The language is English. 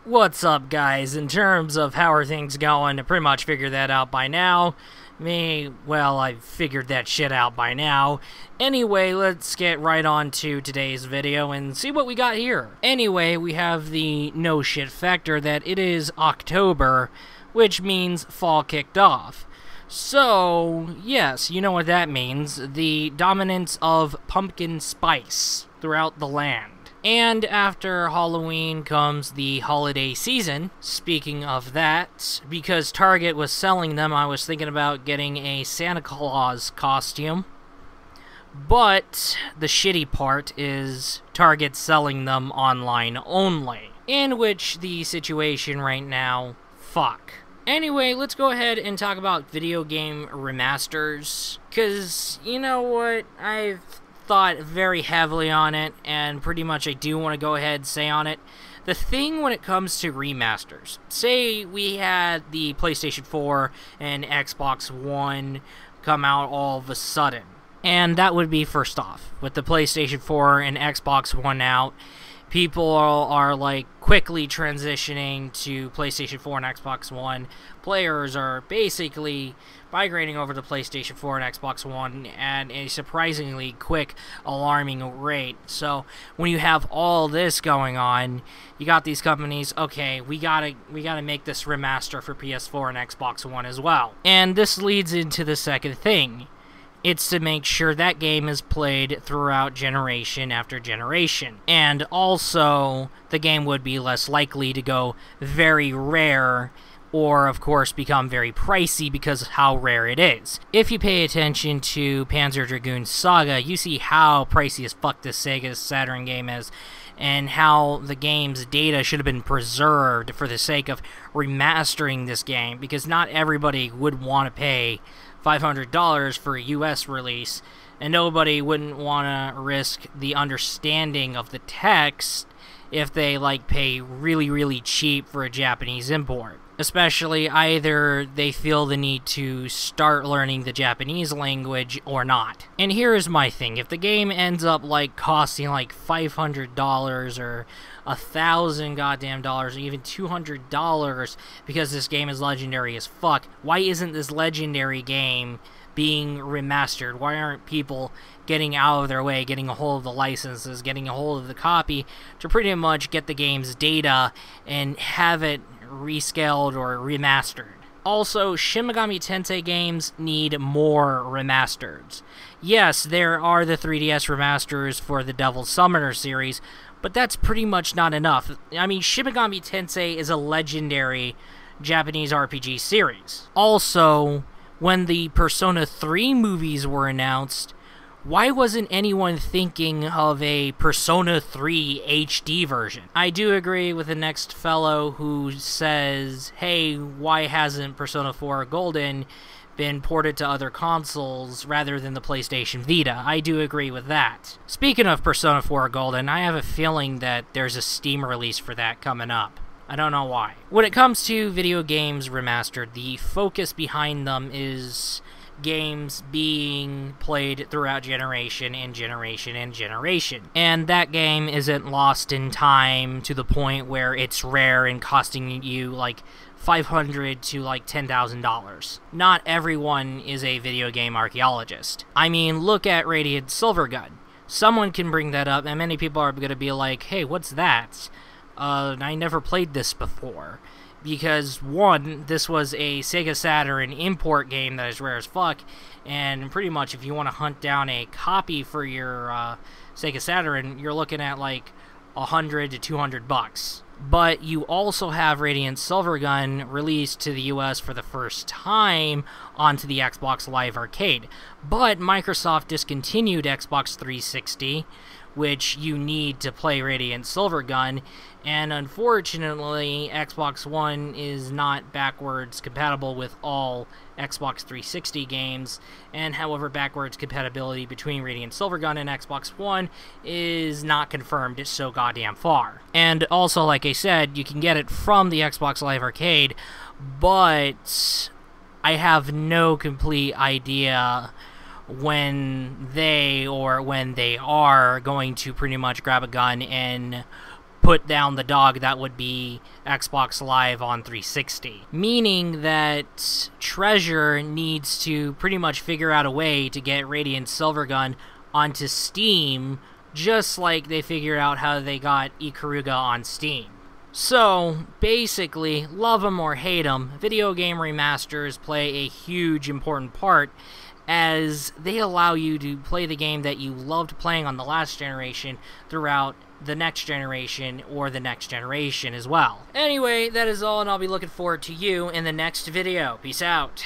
What's up, guys? In terms of how are things going, I pretty much figured that out by now. Well, I figured that shit out by now. Anyway, let's get right on to today's video and see what we got here. Anyway, we have the no shit factor that it is October, which means fall kicked off. So, yes, you know what that means. The dominance of pumpkin spice throughout the land. And after Halloween comes the holiday season. Speaking of that, because Target was selling them, I was thinking about getting a Santa Claus costume. But the shitty part is Target's selling them online only. In which the situation right now, fuck. Anyway, let's go ahead and talk about video game remasters. Because, you know what, I've thought very heavily on it, and pretty much I do want to go ahead and say on it. The thing when it comes to remasters, say we had the PlayStation 4 and Xbox One come out all of a sudden. And that would be first off, with the PlayStation 4 and Xbox One out, people are like quickly transitioning to PlayStation 4 and Xbox One. Players are basically migrating over to PlayStation 4 and Xbox One at a surprisingly quick, alarming rate. So when you have all this going on, you got these companies, okay, we gotta make this remaster for PS4 and Xbox One as well. And this leads into the second thing. It's to make sure that game is played throughout generation after generation. And also, the game would be less likely to go very rare or, of course, become very pricey because of how rare it is. If you pay attention to Panzer Dragoon Saga, you see how pricey as fuck this Sega Saturn game is, and how the game's data should have been preserved for the sake of remastering this game, because not everybody would want to pay $500 for a US release, and nobody wouldn't want to risk the understanding of the text if they pay really cheap for a Japanese import. Especially either they feel the need to start learning the Japanese language or not. And here is my thing. If the game ends up costing $500 or $1,000 goddamn dollars or even $200 because this game is legendary as fuck, why isn't this legendary game being remastered? Why aren't people getting out of their way, getting a hold of the licenses, getting a hold of the copy to pretty much get the game's data and have it rescaled or remastered? Also, Shin Megami Tensei games need more remasters. Yes, there are the 3DS remasters for the Devil Summoner series, but that's pretty much not enough. I mean, Shin Megami Tensei is a legendary Japanese RPG series. Also, when the Persona 3 movies were announced, why wasn't anyone thinking of a Persona 3 HD version? I do agree with the next fellow who says, hey, why hasn't Persona 4 Golden been ported to other consoles rather than the PlayStation Vita? I do agree with that. Speaking of Persona 4 Golden, I have a feeling that there's a Steam release for that coming up. I don't know why. When it comes to video games remastered, the focus behind them is games being played throughout generation and generation and generation. And that game isn't lost in time to the point where it's rare and costing you $500 to $10,000. Not everyone is a video game archaeologist. I mean, look at Radiant Silvergun. Someone can bring that up and many people are going to be like, hey, what's that? I never played this before. Because, one, this was a Sega Saturn import game that is rare as fuck, and pretty much if you want to hunt down a copy for your Sega Saturn, you're looking at $100 to $200. But you also have Radiant Silvergun released to the US for the first time onto the Xbox Live Arcade. But Microsoft discontinued Xbox 360, which you need to play Radiant Silvergun, and unfortunately Xbox One is not backwards compatible with all Xbox 360 games, and however backwards compatibility between Radiant Silvergun and Xbox One is not confirmed so goddamn far. And also, like I said, you can get it from the Xbox Live Arcade, but I have no complete idea when they are going to pretty much grab a gun and put down the dog that would be Xbox Live on 360. Meaning that Treasure needs to pretty much figure out a way to get Radiant Silvergun onto Steam, just like they figured out how they got Ikaruga on Steam. So, basically, love them or hate them, video game remasters play a huge important part, as they allow you to play the game that you loved playing on the last generation throughout the next generation or the next generation as well. Anyway, that is all, and I'll be looking forward to you in the next video. Peace out.